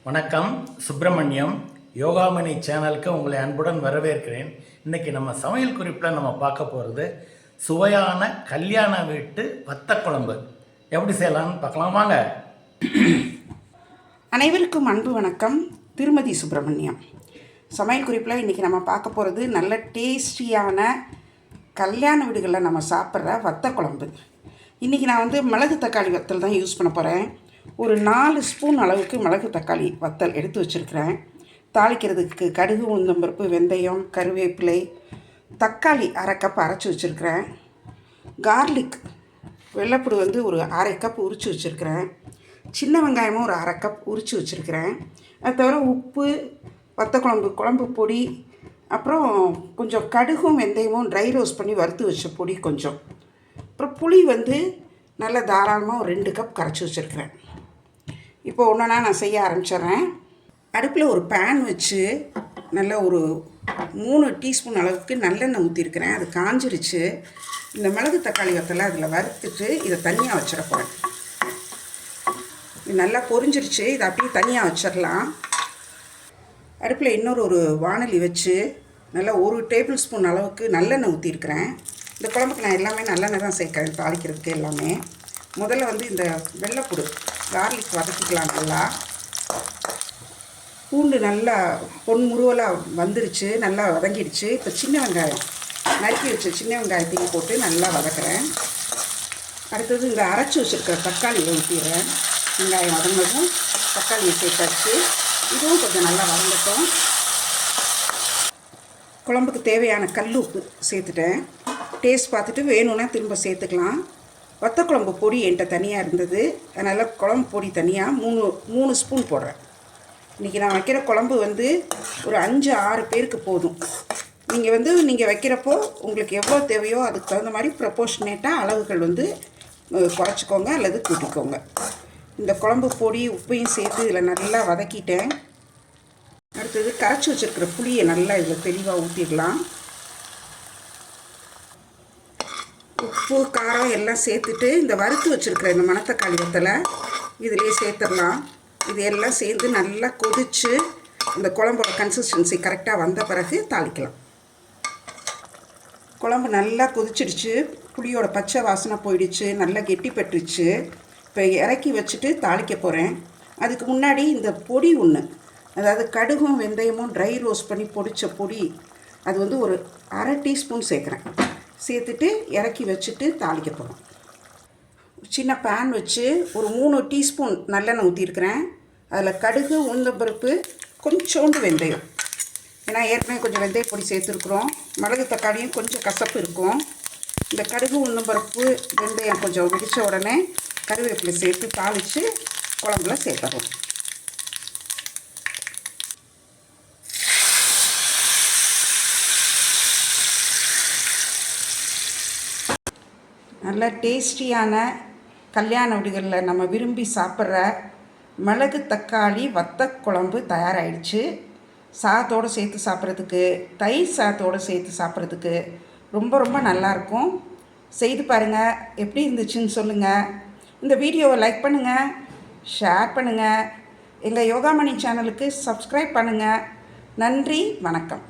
வணக்கம். சுப்பிரமணியம் யோகாமணி சேனலுக்கு உங்களை அன்புடன் வரவேற்கிறேன். இன்றைக்கி நம்ம சமையல் குறிப்பில் நம்ம பார்க்க போகிறது சுவையான கல்யாண வீட்டு வத்த குழம்பு எப்படி செய்யலாம்னு பார்க்கலாம் வாங்க. அனைவருக்கும் அன்பு வணக்கம். திருமதி சுப்பிரமணியம். சமையல் குறிப்பில் இன்றைக்கி நம்ம பார்க்க போகிறது நல்ல டேஸ்டியான கல்யாண வீடுகளில் நம்ம சாப்பிட்ற வத்த குழம்பு. இன்றைக்கி நான் மிளகு தக்காளி வத்தல் தான் யூஸ் பண்ண போகிறேன். ஒரு 4 ஸ்பூன் அளவுக்கு மிளகு தக்காளி வத்தல் எடுத்து வச்சுருக்கிறேன். தாளிக்கிறதுக்கு கடுகு, உளுந்தம்பருப்பு, வெந்தயம், கருவேப்பிலை, தக்காளி 1/2 கப் அரைச்சி வச்சுருக்கிறேன். கார்லிக் வெள்ளைப்பூடு ஒரு 1/2 கப் உரித்து வச்சுருக்கிறேன். சின்ன வெங்காயமும் ஒரு 1/2 கப் உரித்து வச்சுருக்கிறேன். அது தவிர உப்பு, குழம்பு பொடி, அப்புறம் கொஞ்சம் கடுகும் வெந்தயமும் ட்ரை ரோஸ்ட் பண்ணி வறுத்து வச்ச பொடி கொஞ்சம், அப்புறம் புளி நல்ல தாராளமாக ஒரு 2 கப் கரைச்சி வச்சுருக்கிறேன். இப்போ ஒன்றுனா நான் செய்ய ஆரம்பிச்சிட்றேன். அடுப்பில் ஒரு பேன் வச்சு நல்ல ஒரு 3 டீஸ்பூன் அளவுக்கு நல்லெண்ணெய் ஊற்றிருக்கிறேன். அது காஞ்சிருச்சு. இந்த மிளகு தக்காளி வத்தலை அதில் வறுத்துட்டு இதை தனியாக வச்சிட போகிறேன். இது நல்லா பொரிஞ்சிருச்சு. இதை அப்படியே தனியாக வச்சிடலாம். அடுப்பில் இன்னொரு வாணலி வச்சு நல்லா 1 டேபிள் ஸ்பூன் அளவுக்கு நல்லெண்ணெய் ஊற்றிருக்கிறேன். இந்த குழம்புக்கு நான் எல்லாமே நல்லெண்ணெய் தான் சேர்க்குறேன். தாளிக்கிறதுக்கு எல்லாமே முதல்ல இந்த வெள்ளைப்பூடு கார்லிக் வதக்கிக்கலாம். நல்லா பூண்டு நல்லா பொன்முருவலாக வந்துருச்சு, நல்லா வதங்கிடுச்சு. இப்போ சின்ன வெங்காயம் நறுக்கி வச்ச சின்ன வெங்காயத்தையும் போட்டு நல்லா வதக்குறேன். அடுத்தது இந்த அரைச்சி வச்சுருக்கிற தக்காளியை ஊற்றிடுறேன். வெங்காயம் வதங்கினதும் தக்காளியை சேர்த்தாச்சு. இதுவும் கொஞ்சம் நல்லா வதங்கட்டும். குழம்புக்கு தேவையான கல் உப்பு சேர்த்துட்டேன். டேஸ்ட் பார்த்துட்டு வேணும்னா திரும்ப சேர்த்துக்கலாம். வத்த குழம்பு பொடி என்கிட்ட தனியாக இருந்தது, அதனால் குழம்பு பொடி தனியாக 3 ஸ்பூன் போடுறேன். இன்றைக்கி நான் வைக்கிற குழம்பு ஒரு 5-6 பேருக்கு போதும். நீங்கள் வைக்கிறப்போ உங்களுக்கு எவ்வளோ தேவையோ அதுக்கு தகுந்த மாதிரி ப்ரப்போர்ஷனேட்டாக அளவுகள் குறைச்சிக்கோங்க அல்லது கூட்டிக்கோங்க. இந்த குழம்பு பொடி உப்பையும் சேர்த்து இதில் நல்லா வதக்கிட்டேன். அடுத்தது கரைச்சி வச்சுருக்கிற புளியை நல்லா இதில் தெளிவாக ஊற்றிடலாம். உப்பு, காரம் எல்லாம் சேர்த்துட்டு இந்த வறுத்து வச்சுருக்கிற இந்த மணத்தக்காளி வத்தலை இதிலே சேர்த்துடலாம். இது எல்லாம் சேர்ந்து நல்லா கொதித்து இந்த குழம்போட கன்சிஸ்டன்சி கரெக்டாக வந்த பிறகு தாளிக்கலாம். குழம்பு நல்லா கொதிச்சிடுச்சு. புளியோட பச்சை வாசனை போயிடுச்சு, நல்லா கெட்டிப்பட்டுருச்சு. இப்போ இறக்கி வச்சுட்டு தாளிக்க போகிறேன். அதுக்கு முன்னாடி இந்த பொடி ஒன்று, அதாவது கடுகும் வெந்தயமும் ட்ரை ரோஸ்ட் பண்ணி பொடித்த பொடி, அது ஒரு 1/2 டீஸ்பூன் சேர்க்குறேன். சேர்த்துட்டு இறக்கி வச்சுட்டு தாளிக்க போகிறோம். சின்ன பேன் வச்சு ஒரு 3 டீஸ்பூன் நல்லெண்ணெய் ஊற்றிருக்கிறேன். அதில் கடுகு, உளுந்தம்பருப்பு, கொஞ்சோண்டு வெந்தயம், ஏன்னா ஏற்கனவே கொஞ்சம் வெந்தய பொடி சேர்த்துருக்குறோம். மிளகு தக்காளியும் கொஞ்சம் கசப்பு இருக்கும். இந்த கடுகு, உளுந்தம்பருப்பு, வெந்தயம் கொஞ்சம் வெடித்த உடனே கருவேப்பிலை சேர்த்து தாளித்து குழம்புல சேர்த்துறோம். நல்ல டேஸ்டியான கல்யாண வீடுகளில் நம்ம விரும்பி சாப்பிட்ற மிளகு தக்காளி வத்த குழம்பு தயாராகிடுச்சு. சாதத்தோடு சேர்த்து சாப்பிட்றதுக்கு, தயிர் சாதத்தோடு சேர்த்து சாப்பிட்றதுக்கு ரொம்ப ரொம்ப நல்லாயிருக்கும். செய்து பாருங்கள், எப்படி இருந்துச்சுன்னு சொல்லுங்கள். இந்த வீடியோவை லைக் பண்ணுங்கள், ஷேர் பண்ணுங்கள். எங்கள் யோகாமணி சேனலுக்கு சப்ஸ்கிரைப் பண்ணுங்கள். நன்றி, வணக்கம்.